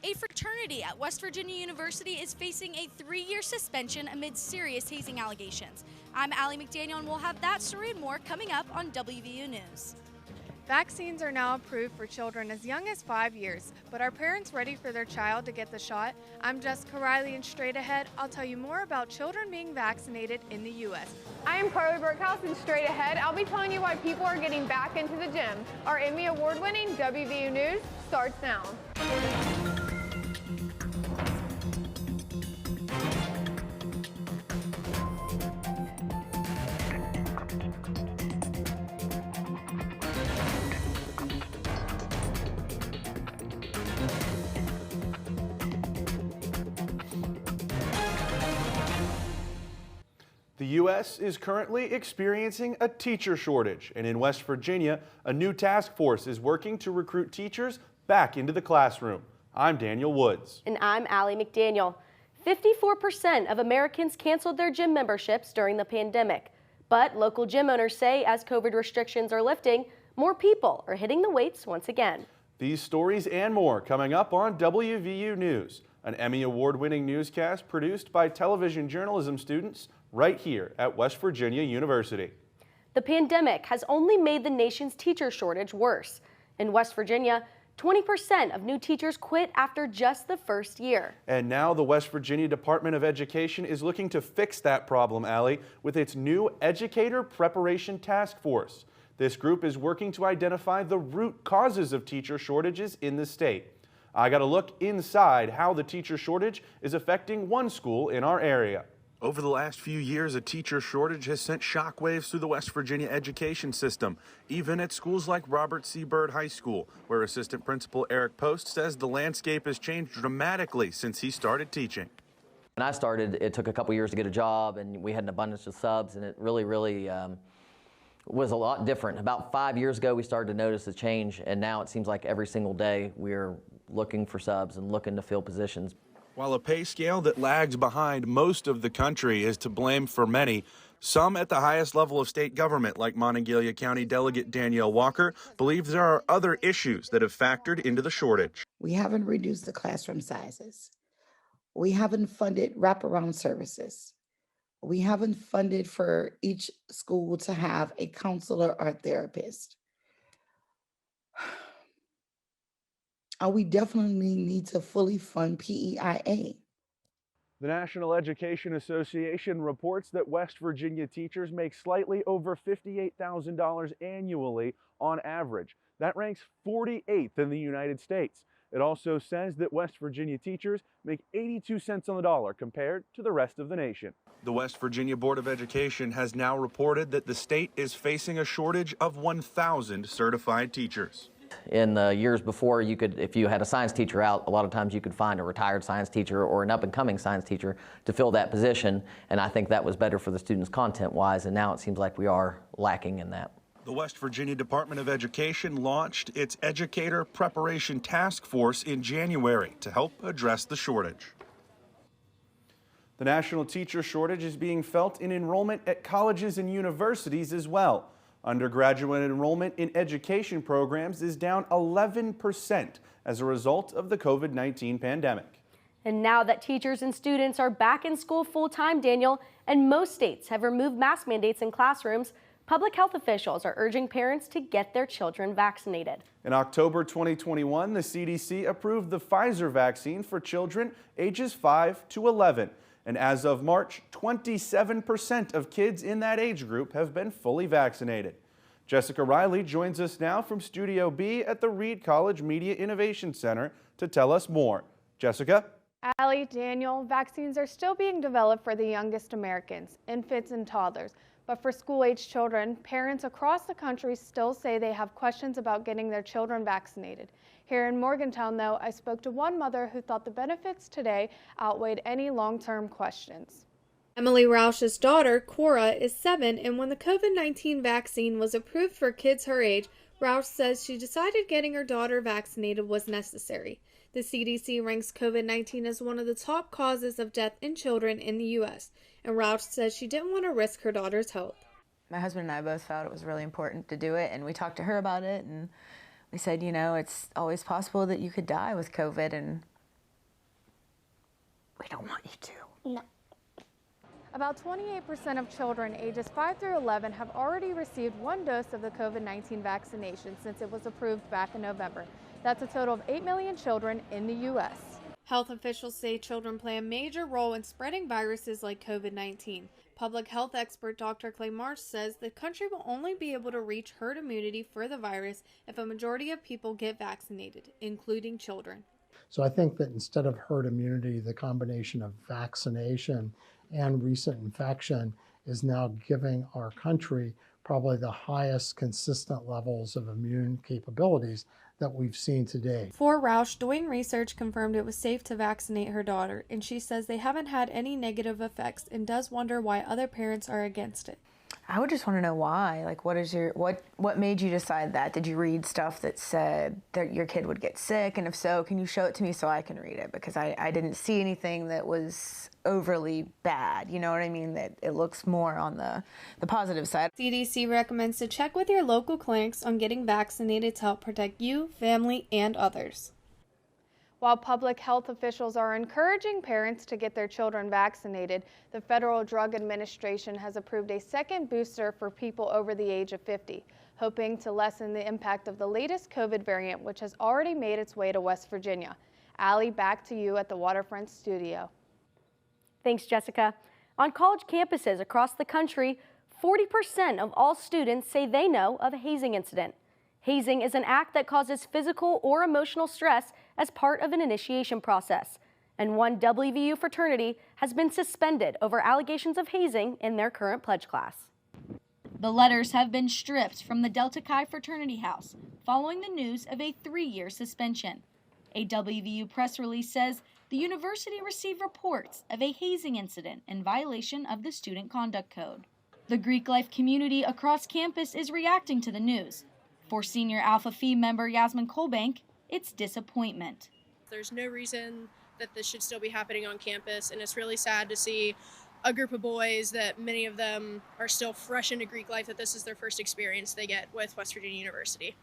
A fraternity at West Virginia University is facing a 3-year suspension amid serious hazing allegations. I'm Allie McDaniel, and we'll have that story and more coming up on WVU News. Vaccines are now approved for children as young as 5 years, but are parents ready for their child to get the shot? I'm Jessica Riley, and straight ahead, I'll tell you more about children being vaccinated in the U.S. I am Carly Burkhouse, and straight ahead, I'll be telling you why people are getting back into the gym. Our Emmy Award-winning WVU News starts now. The U.S. is currently experiencing a teacher shortage, and in West Virginia, a new task force is working to recruit teachers back into the classroom. I'm Daniel Woods. And I'm Allie McDaniel. 54% of Americans canceled their gym memberships during the pandemic. But local gym owners say as COVID restrictions are lifting, more people are hitting the weights once again. These stories and more coming up on WVU News, an Emmy Award-winning newscast produced by television journalism students right here at West Virginia University. The pandemic has only made the nation's teacher shortage worse. In West Virginia, 20% of new teachers quit after just the first year. And now the West Virginia Department of Education is looking to fix that problem, Allie, with its new Educator Preparation Task Force. This group is working to identify the root causes of teacher shortages in the state. I got a look inside how the teacher shortage is affecting one school in our area. Over the last few years, a teacher shortage has sent shockwaves through the West Virginia education system, even at schools like Robert C. Byrd High School, where Assistant Principal Eric Post says the landscape has changed dramatically since he started teaching. When I started, it took a couple years to get a job, and we had an abundance of subs, and it really was a lot different. About 5 years ago, we started to notice a change, and now it seems like every single day we're looking for subs and looking to fill positions. While a pay scale that lags behind most of the country is to blame for many, some at the highest level of state government, like Monongalia County Delegate Danielle Walker, believe there are other issues that have factored into the shortage. We haven't reduced the classroom sizes. We haven't funded wraparound services. We haven't funded for each school to have a counselor or therapist. We definitely need to fully fund PEIA. The National Education Association reports that West Virginia teachers make slightly over $58,000 annually on average. That ranks 48th in the United States. It also says that West Virginia teachers make 82 cents on the dollar compared to the rest of the nation. The West Virginia Board of Education has now reported that the state is facing a shortage of 1,000 certified teachers. In the years before, if you had a science teacher out, a lot of times you could find a retired science teacher or an up-and-coming science teacher to fill that position, and I think that was better for the students content-wise, and now it seems like we are lacking in that. The West Virginia Department of Education launched its Educator Preparation Task Force in January to help address the shortage. The national teacher shortage is being felt in enrollment at colleges and universities as well. Undergraduate enrollment in education programs is down 11% as a result of the COVID-19 pandemic. And now that teachers and students are back in school full-time, Daniel, and most states have removed mask mandates in classrooms, public health officials are urging parents to get their children vaccinated. In October 2021, the CDC approved the Pfizer vaccine for children ages 5 to 11. And as of March, 27% of kids in that age group have been fully vaccinated. Jessica Riley joins us now from Studio B at the Reed College Media Innovation Center to tell us more. Jessica? Allie, Daniel, vaccines are still being developed for the youngest Americans, infants and toddlers. But for school-age children, parents across the country still say they have questions about getting their children vaccinated. Here in Morgantown, though, I spoke to one mother who thought the benefits today outweighed any long-term questions. Emily Roush's daughter, Cora, is 7, and when the COVID-19 vaccine was approved for kids her age, Roush says she decided getting her daughter vaccinated was necessary. The CDC ranks COVID-19 as one of the top causes of death in children in the U.S., and Roush says she didn't want to risk her daughter's health. My husband and I both felt it was really important to do it, and we talked to her about it, and we said, you know, it's always possible that you could die with COVID, and We don't want you to. No. About 28% of children ages 5 through 11 have already received one dose of the COVID-19 vaccination since it was approved back in November. That's a total of 8 million children in the U.S. Health officials say children play a major role in spreading viruses like COVID-19. Public health expert Dr. Clay Marsh says the country will only be able to reach herd immunity for the virus if a majority of people get vaccinated, including children. So I think that instead of herd immunity, the combination of vaccination and recent infection is now giving our country probably the highest consistent levels of immune capabilities that we've seen today. For Roush, doing research confirmed it was safe to vaccinate her daughter, and she says they haven't had any negative effects and does wonder why other parents are against it. I would just want to know why. Like, what made you decide that? Did you read stuff that said that your kid would get sick? And if so, can you show it to me so I can read it? Because I didn't see anything that was overly bad. You know what I mean? That it looks more on the positive side. CDC recommends to check with your local clinics on getting vaccinated to help protect you, family, and others. While public health officials are encouraging parents to get their children vaccinated, the Federal Drug Administration has approved a second booster for people over the age of 50, hoping to lessen the impact of the latest COVID variant, which has already made its way to West Virginia. Allie, back to you at the Waterfront studio. Thanks, Jessica. On college campuses across the country, 40% of all students say they know of a hazing incident. Hazing is an act that causes physical or emotional stress as part of an initiation process, and one WVU fraternity has been suspended over allegations of hazing in their current pledge class. The letters have been stripped from the Delta Chi fraternity house following the news of a 3-year suspension. A WVU press release says the university received reports of a hazing incident in violation of the Student Conduct Code. The Greek life community across campus is reacting to the news. For senior Alpha Phi member Yasmin Colbank, it's disappointment. There's no reason that this should still be happening on campus, and it's really sad to see a group of boys that many of them are still fresh into Greek life, that this is their first experience they get with West Virginia University.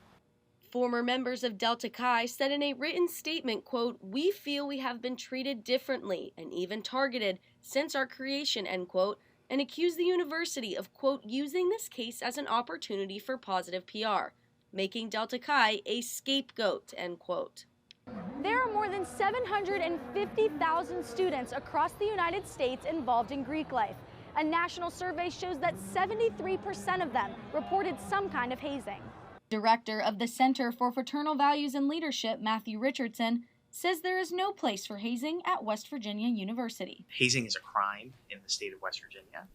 Former members of Delta Chi said in a written statement, quote, "We feel we have been treated differently and even targeted since our creation," end quote, and accused the university of, quote, "using this case as an opportunity for positive PR, making Delta Chi a scapegoat," end quote. There are more than 750,000 students across the United States involved in Greek life. A national survey shows that 73% of them reported some kind of hazing. Director of the Center for Fraternal Values and Leadership, Matthew Richardson, says there is no place for hazing at West Virginia University. Hazing is a crime in the state of West Virginia.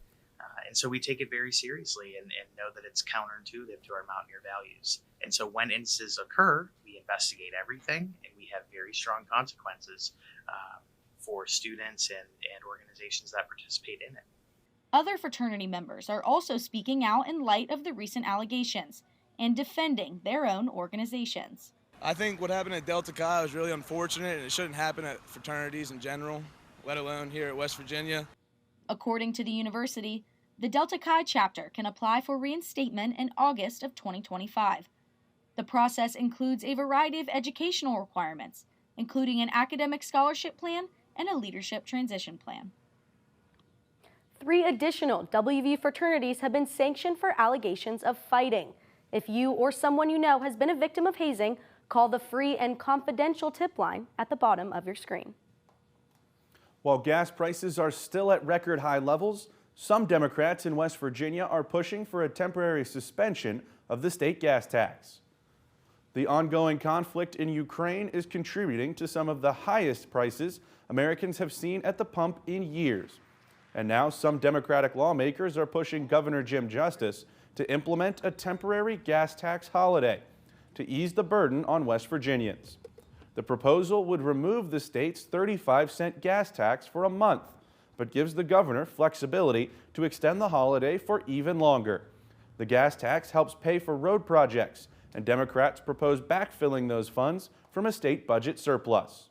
And so we take it very seriously and know that it's counterintuitive to our Mountaineer values. And so when instances occur, we investigate everything, and we have very strong consequences for students and organizations that participate in it. Other fraternity members are also speaking out in light of the recent allegations and defending their own organizations. I think what happened at Delta Chi was really unfortunate, and it shouldn't happen at fraternities in general, let alone here at West Virginia. According to the university, the Delta Chi chapter can apply for reinstatement in August of 2025. The process includes a variety of educational requirements, including an academic scholarship plan and a leadership transition plan. 3 additional WVU fraternities have been sanctioned for allegations of fighting. If you or someone you know has been a victim of hazing, call the free and confidential tip line at the bottom of your screen. While gas prices are still at record high levels, some Democrats in West Virginia are pushing for a temporary suspension of the state gas tax. The ongoing conflict in Ukraine is contributing to some of the highest prices Americans have seen at the pump in years. And now some Democratic lawmakers are pushing Governor Jim Justice to implement a temporary gas tax holiday to ease the burden on West Virginians. The proposal would remove the state's 35-cent gas tax for a month, but gives the governor flexibility to extend the holiday for even longer. The gas tax helps pay for road projects, and Democrats propose backfilling those funds from a state budget surplus.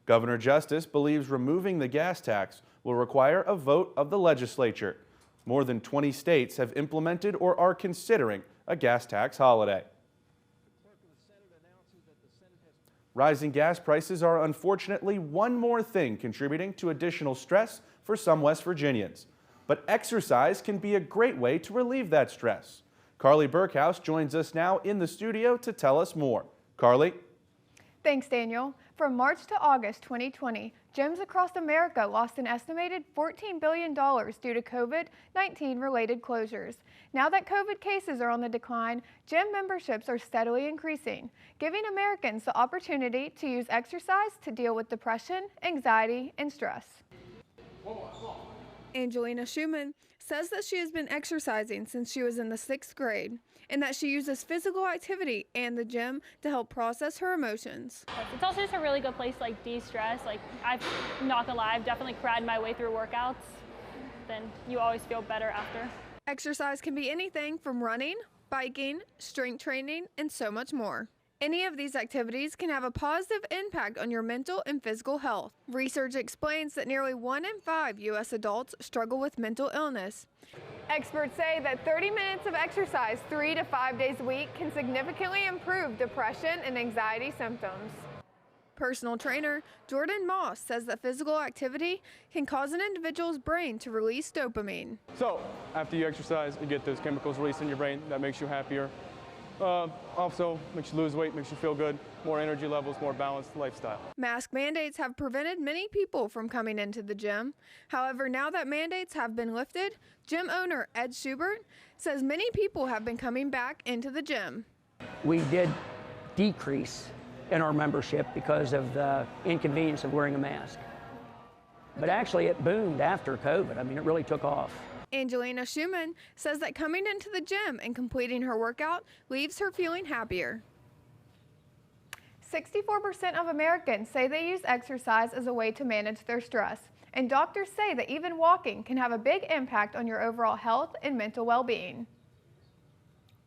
Governor Justice believes removing the gas tax will require a vote of the legislature. More than 20 states have implemented or are considering a gas tax holiday. Rising gas prices are unfortunately one more thing contributing to additional stress for some West Virginians. But exercise can be a great way to relieve that stress. Carly Burkhouse joins us now in the studio to tell us more. Carly? Thanks, Daniel. From March to August 2020, gyms across America lost an estimated $14 billion due to COVID-19 related closures. Now that COVID cases are on the decline, gym memberships are steadily increasing, giving Americans the opportunity to use exercise to deal with depression, anxiety, and stress. Angelina Schumann says that she has been exercising since she was in the 6th grade and that she uses physical activity and the gym to help process her emotions. It's also just a really good place to like de-stress. Like I'm not gonna lie, I've definitely cried my way through workouts. Then you always feel better after. Exercise can be anything from running, biking, strength training, and so much more. Any of these activities can have a positive impact on your mental and physical health. Research explains that nearly 1 in 5 U.S. adults struggle with mental illness. Experts say that 30 minutes of exercise 3 to 5 days a week can significantly improve depression and anxiety symptoms. Personal trainer Jordan Moss says that physical activity can cause an individual's brain to release dopamine. So, after you exercise, you get those chemicals released in your brain that makes you happier. Also makes you lose weight, makes you feel good, more energy levels, more balanced lifestyle. Mask mandates have prevented many people from coming into the gym. However, now that mandates have been lifted, gym owner Ed Schubert says many people have been coming back into the gym. We did decrease in our membership because of the inconvenience of wearing a mask. But actually it boomed after COVID. I mean, it really took off. Angelina Schumann says that coming into the gym and completing her workout leaves her feeling happier. 64% of Americans say they use exercise as a way to manage their stress, and doctors say that even walking can have a big impact on your overall health and mental well-being.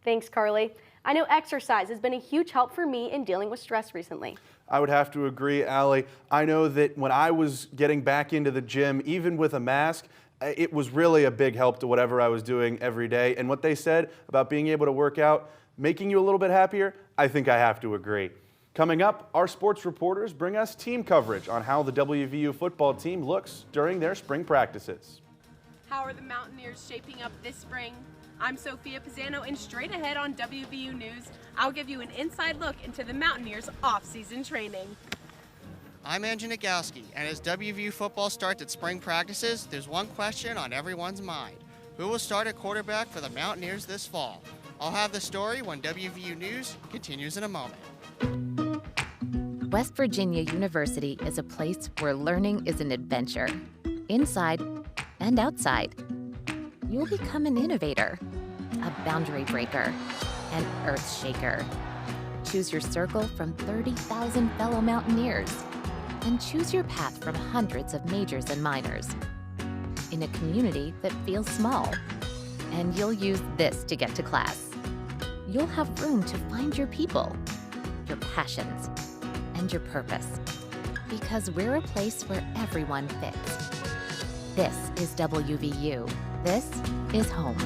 Thanks, Carly. I know exercise has been a huge help for me in dealing with stress recently. I would have to agree, Allie. I know that when I was getting back into the gym, even with a mask, it was really a big help to whatever I was doing every day. And what they said about being able to work out, making you a little bit happier, I think I have to agree. Coming up, our sports reporters bring us team coverage on how the WVU football team looks during their spring practices. How are the Mountaineers shaping up this spring? I'm Sophia Pisano, and straight ahead on WVU News, I'll give you an inside look into the Mountaineers' off-season training. I'm Andrew Nagowski, and as WVU football starts its spring practices, there's one question on everyone's mind. Who will start at quarterback for the Mountaineers this fall? I'll have the story when WVU News continues in a moment. West Virginia University is a place where learning is an adventure, inside and outside. You'll become an innovator, a boundary breaker, an earth shaker. Choose your circle from 30,000 fellow Mountaineers, and choose your path from hundreds of majors and minors. In a community that feels small, and you'll use this to get to class. You'll have room to find your people, your passions, and your purpose. Because we're a place where everyone fits. This is WVU. This is home.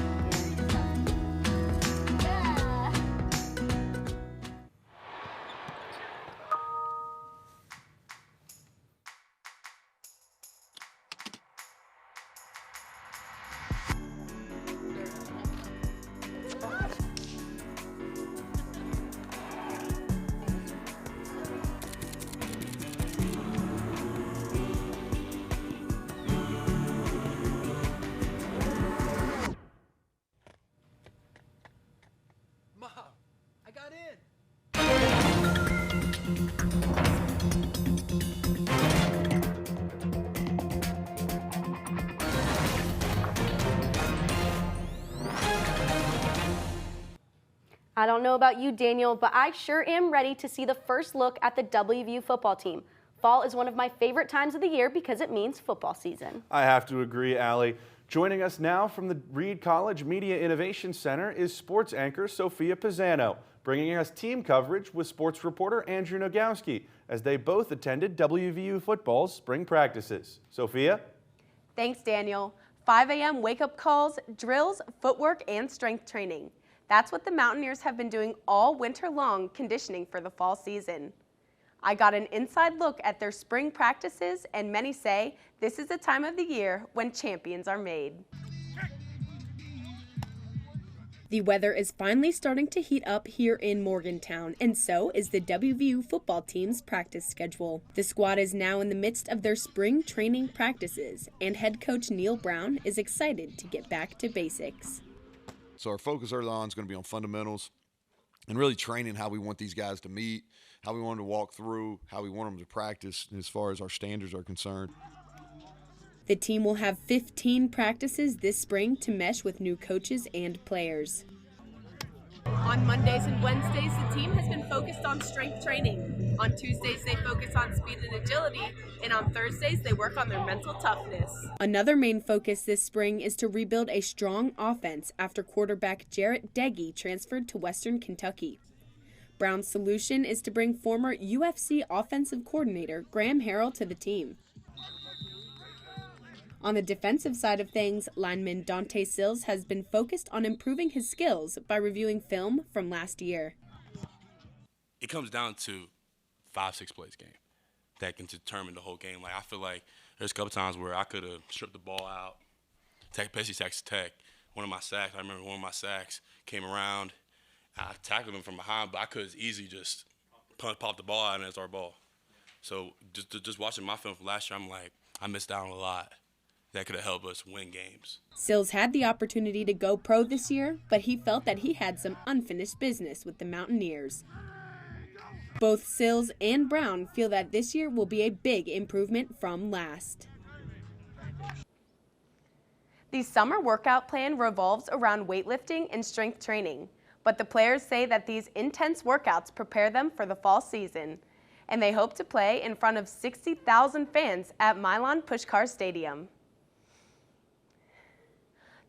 I don't know about you, Daniel, but I sure am ready to see the first look at the WVU football team. Fall is one of my favorite times of the year because it means football season. I have to agree, Allie. Joining us now from the Reed College Media Innovation Center is sports anchor Sophia Pisano, bringing us team coverage with sports reporter Andrew Nagowski, as they both attended WVU football's spring practices. Sophia? Thanks, Daniel. 5 a.m. wake-up calls, drills, footwork, and strength training. That's what the Mountaineers have been doing all winter long, conditioning for the fall season. I got an inside look at their spring practices, and many say this is the time of the year when champions are made. The weather is finally starting to heat up here in Morgantown, and so is the WVU football team's practice schedule. The squad is now in the midst of their spring training practices, and head coach Neil Brown is excited to get back to basics. So our focus early on is going to be on fundamentals and really training how we want these guys to meet, how we want them to walk through, how we want them to practice as far as our standards are concerned. The team will have 15 practices this spring to mesh with new coaches and players. On Mondays and Wednesdays, the team has been focused on strength training. On Tuesdays, they focus on speed and agility, and on Thursdays, they work on their mental toughness. Another main focus this spring is to rebuild a strong offense after quarterback Jarrett Deggy transferred to Western Kentucky. Brown's solution is to bring former UFC offensive coordinator Graham Harrell to the team. On the defensive side of things, lineman Dante Sills has been focused on improving his skills by reviewing film from last year. It comes down to 5-6 plays game that can determine the whole game. Like, I feel like there's a couple times where I could have stripped the ball out, basically Texas Tech. One of my sacks, I remember one of my sacks came around, I tackled him from behind, but I could have easily just pop the ball out and it's our ball. So just watching my film from last year, I'm like, I missed out on a lot that could have helped us win games. Sills had the opportunity to go pro this year, but he felt that he had some unfinished business with the Mountaineers. Both Sills and Brown feel that this year will be a big improvement from last. The summer workout plan revolves around weightlifting and strength training, but the players say that these intense workouts prepare them for the fall season, and they hope to play in front of 60,000 fans at Milan Puskar Stadium.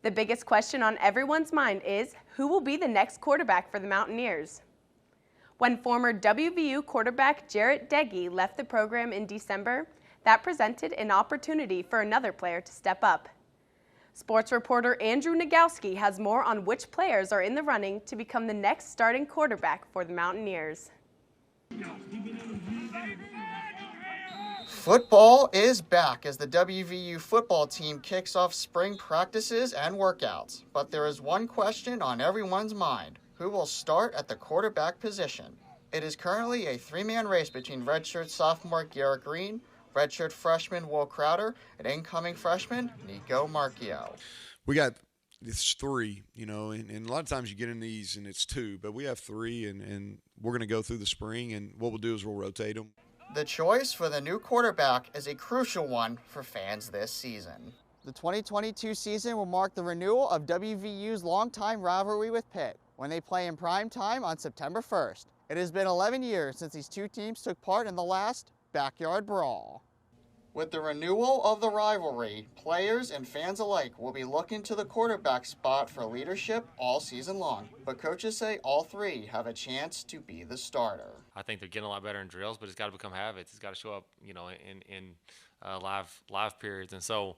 The biggest question on everyone's mind is, who will be the next quarterback for the Mountaineers? When former WVU quarterback Jarrett Deggy left the program in December, that presented an opportunity for another player to step up. Sports reporter Andrew Nagowski has more on which players are in the running to become the next starting quarterback for the Mountaineers. Football is back as the WVU football team kicks off spring practices and workouts. But there is one question on everyone's mind: who will start at the quarterback position? It is currently a three-man race between redshirt sophomore Garrett Green, redshirt freshman Will Crowder, and incoming freshman Nico Marchio. It's three, and a lot of times you get in these and it's two, but we have three, and we're going to go through the spring, and what we'll do is we'll rotate them. The choice for the new quarterback is a crucial one for fans this season. The 2022 season will mark the renewal of WVU's longtime rivalry with Pitt when they play in prime time on September 1st. It has been 11 years since these two teams took part in the last backyard brawl. With the renewal of the rivalry, players and fans alike will be looking to the quarterback spot for leadership all season long. But coaches say all three have a chance to be the starter. I think they're getting a lot better in drills, but it's got to become habits. It's got to show up, in live periods, and so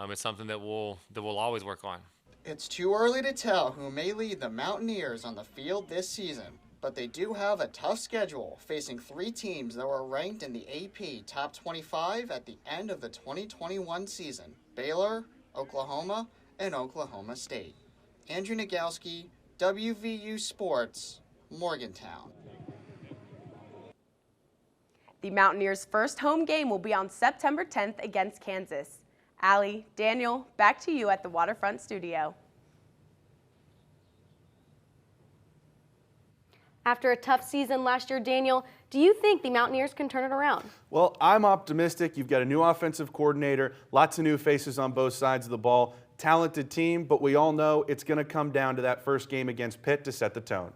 it's something that we'll always work on. It's too early to tell who may lead the Mountaineers on the field this season, but they do have a tough schedule, facing three teams that were ranked in the AP Top 25 at the end of the 2021 season: Baylor, Oklahoma, and Oklahoma State. Andrew Nagowski, WVU Sports, Morgantown. The Mountaineers' first home game will be on September 10th against Kansas. Allie, Daniel, back to you at the Waterfront Studio. After a tough season last year, Daniel, do you think the Mountaineers can turn it around? Well, I'm optimistic. You've got a new offensive coordinator, lots of new faces on both sides of the ball, talented team, but we all know it's going to come down to that first game against Pitt to set the tone.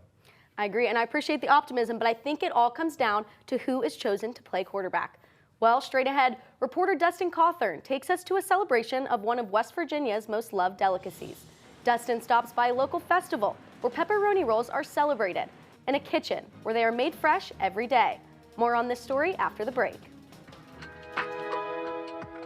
I agree, and I appreciate the optimism, but I think it all comes down to who is chosen to play quarterback. Well, straight ahead, reporter Dustin Cawthorn takes us to a celebration of one of West Virginia's most loved delicacies. Dustin stops by a local festival where pepperoni rolls are celebrated, and a kitchen where they are made fresh every day. More on this story after the break.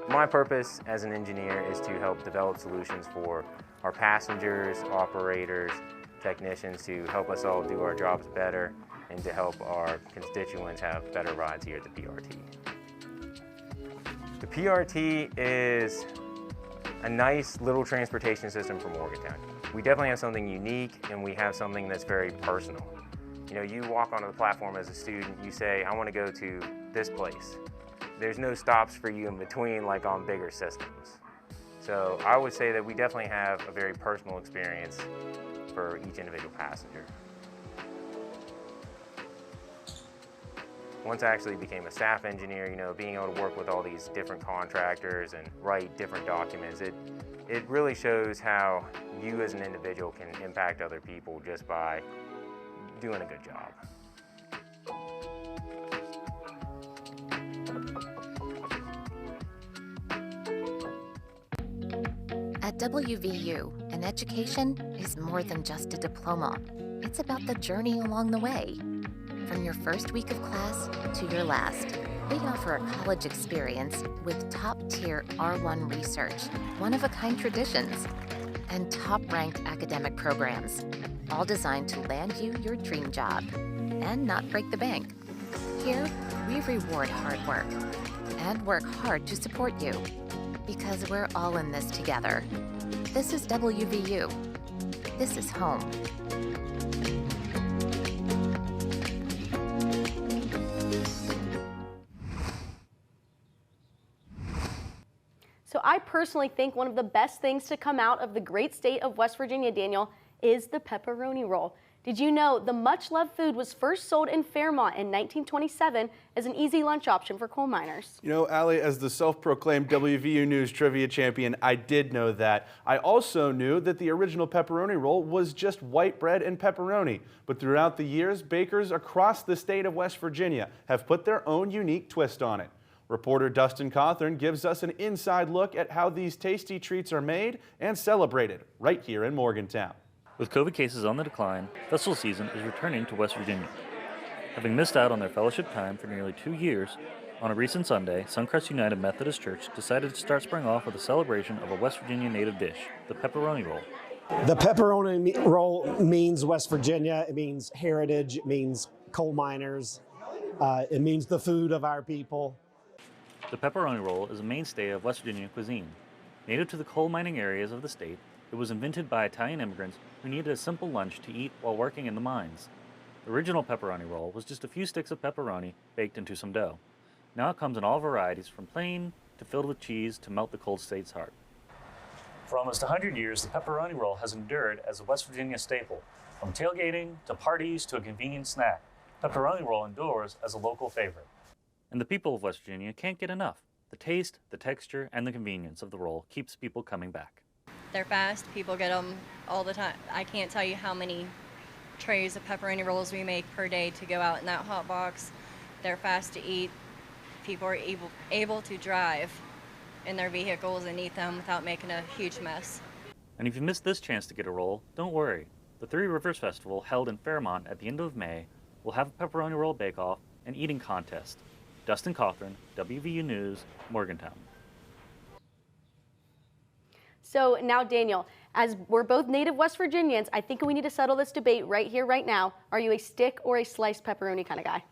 My purpose as an engineer is to help develop solutions for our passengers, operators, technicians, to help us all do our jobs better and to help our constituents have better rides here at the PRT. The PRT is a nice little transportation system for Morgantown. We definitely have something unique, and we have something that's very personal. You know, you walk onto the platform as a student, you say, I want to go to this place. There's no stops for you in between like on bigger systems. So I would say that we definitely have a very personal experience for each individual passenger. Once I actually became a staff engineer, you know, being able to work with all these different contractors and write different documents, it really shows how you as an individual can impact other people just by doing a good job. At WVU, an education is more than just a diploma. It's about the journey along the way. From your first week of class to your last, we offer a college experience with top-tier R1 research, one-of-a-kind traditions, and top-ranked academic programs, all designed to land you your dream job and not break the bank. Here, we reward hard work and work hard to support you, because we're all in this together. This is WVU. This is home. So I personally think one of the best things to come out of the great state of West Virginia, Daniel, is the pepperoni roll. Did you know the much-loved food was first sold in Fairmont in 1927 as an easy lunch option for coal miners? You know, Allie, as the self-proclaimed WVU News trivia champion, I did know that. I also knew that the original pepperoni roll was just white bread and pepperoni. But throughout the years, bakers across the state of West Virginia have put their own unique twist on it. Reporter Dustin Cawthorn gives us an inside look at how these tasty treats are made and celebrated right here in Morgantown. With COVID cases on the decline, festival season is returning to West Virginia. Having missed out on their fellowship time for nearly 2 years, on a recent Sunday, Suncrest United Methodist Church decided to start spring off with a celebration of a West Virginia native dish, the pepperoni roll. The pepperoni roll means West Virginia, it means heritage, it means coal miners, it means the food of our people. The pepperoni roll is a mainstay of West Virginia cuisine. Native to the coal mining areas of the state, it was invented by Italian immigrants who needed a simple lunch to eat while working in the mines. The original pepperoni roll was just a few sticks of pepperoni baked into some dough. Now it comes in all varieties, from plain to filled with cheese to melt the cold state's heart. For almost 100 years, the pepperoni roll has endured as a West Virginia staple. From tailgating to parties to a convenient snack, pepperoni roll endures as a local favorite. And the people of West Virginia can't get enough. The taste, the texture, and the convenience of the roll keeps people coming back. They're fast. People get them all the time. I can't tell you how many trays of pepperoni rolls we make per day to go out in that hot box. They're fast to eat. People are able to drive in their vehicles and eat them without making a huge mess. And if you missed this chance to get a roll, don't worry. The Three Rivers Festival, held in Fairmont at the end of May, will have a pepperoni roll bake-off and eating contest. Dustin Cawthorn, WVU News, Morgantown. So now, Daniel, as we're both native West Virginians, I think we need to settle this debate right here, right now. Are you a stick or a sliced pepperoni kind of guy?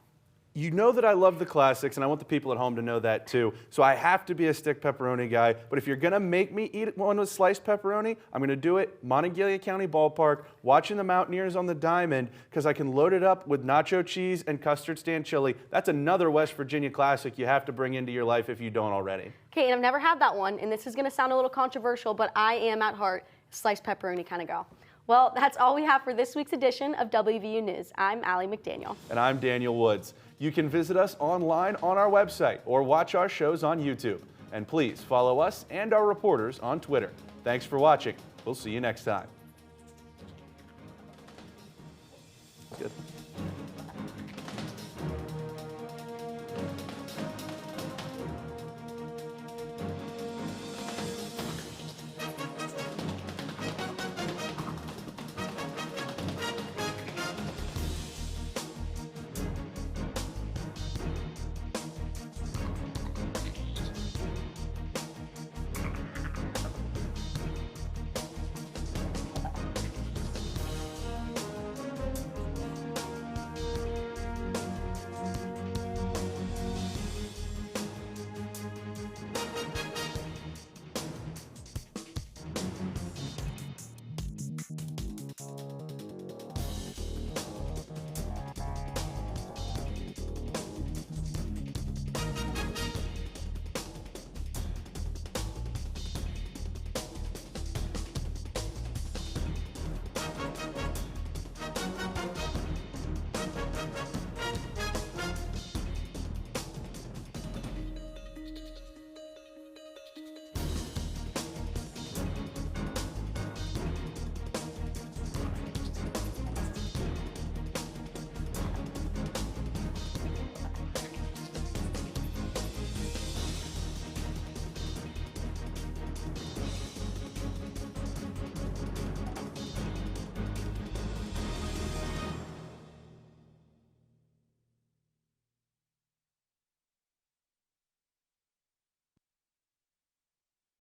You know that I love the classics, and I want the people at home to know that too. So I have to be a stick pepperoni guy. But if you're gonna make me eat one with sliced pepperoni, I'm gonna do it Monongalia County Ballpark, watching the Mountaineers on the diamond, because I can load it up with nacho cheese and custard stand chili. That's another West Virginia classic you have to bring into your life if you don't already. Okay, and I've never had that one, and this is gonna sound a little controversial, but I am at heart a sliced pepperoni kind of girl. Well, that's all we have for this week's edition of WVU News. I'm Allie McDaniel. And I'm Daniel Woods. You can visit us online on our website or watch our shows on YouTube. And please follow us and our reporters on Twitter. Thanks for watching. We'll see you next time.